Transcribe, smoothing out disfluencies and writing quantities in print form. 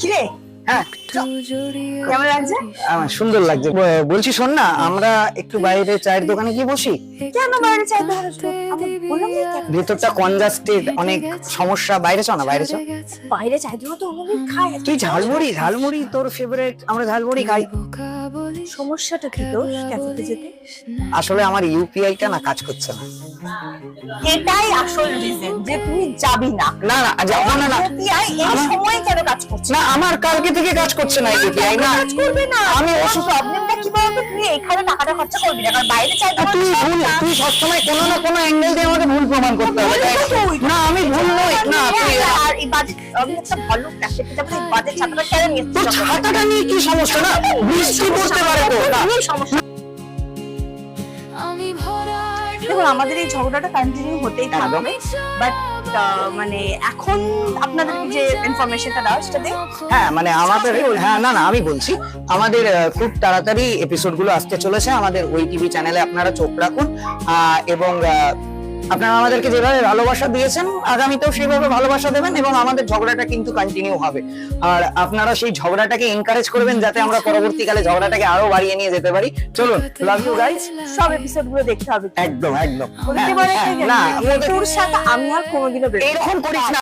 কিরে? হ্যাঁ কেমন লাগছে? সুন্দর লাগছে। বলছি শোন না, আমরা একটু বাইরে চায়ের দোকানে গিয়ে বসি। কেন বাইরে চাইতে হবে? আমি বললাম না কেন? ভেতরটা কনজাস্টেড, অনেক সমস্যা। বাইরে চ না, বাইরে চ। বাইরে চাইতে তো অন্যদিন খায়। তুই ঝালমুড়ি তোর ফেভারিট, আমরা ঝালমুড়ি খাই। সমস্যাটা কি তোর ক্যাফেতে যেতে? আসলে আমার ইউপিআইটা না কাজ করছে না। এটাই আসল রিজন যে তুই যাবি না। না না যাবো না। ইউপিআই এই সময় কেন কাজ করছে না, আমার কালকে থেকে কাজ করছে না ইউপিআই। না কাজ করবে না। আমি ওষুধ প্রবলেমটা কি বলতো? তুই এখানে টাকাটা খরচা করবি না, কারণ বাইরে চাইতে তুই সবসময় কোনো না কোনো অ্যাঙ্গেল দিয়ে আমাকে ভুল প্রমাণ করতে হবে। না আমি ভুল নই। না আর এই বাজেট আমি একটা ভালো ক্যাফেতে যাবো, এই বাজেট ছাতাটা কেন নিয়ে তোর ছাতাটা নিয়ে কি সমস্যা? না বৃষ্টি পড়তে পারে তো। সমস্যা। দেখুন, আমাদের এই ঝগড়াটা কন্টিনিউ হতেই থাকবে, বাট মানে এখন আপনাদেরকে যে ইনফরমেশনটা দেওয়া সেটা দিই। হ্যাঁ মানে আমাদের, হ্যাঁ না আমি বলছি আমাদের খুব তাড়াতাড়ি এপিসোড গুলো আসতে চলেছে আমাদের ওই টিভি চ্যানেলে। আপনারা চোখ রাখুন এবং আপনারা আমাদেরকে যেভাবে ভালোবাসা দিয়েছেন আগামীতেও সেইভাবে ভালোবাসা দেবেন, এবং আমাদের ঝগড়াটা কিন্তু কন্টিনিউ হবে। আর আপনারা সেই ঝগড়াটাকে এনকারেজ করবেন যাতে আমরা পরবর্তীকালে ঝগড়াটাকে আরো বাড়িয়ে নিয়ে যেতে পারি। চলুন, লাভ ইউ গাইস। সব এপিসোড গুলো দেখতে হবে। একদম একদম। বলতে পারে না তোর সাথে আমি আর কোনোদিনও এরকম করিস না।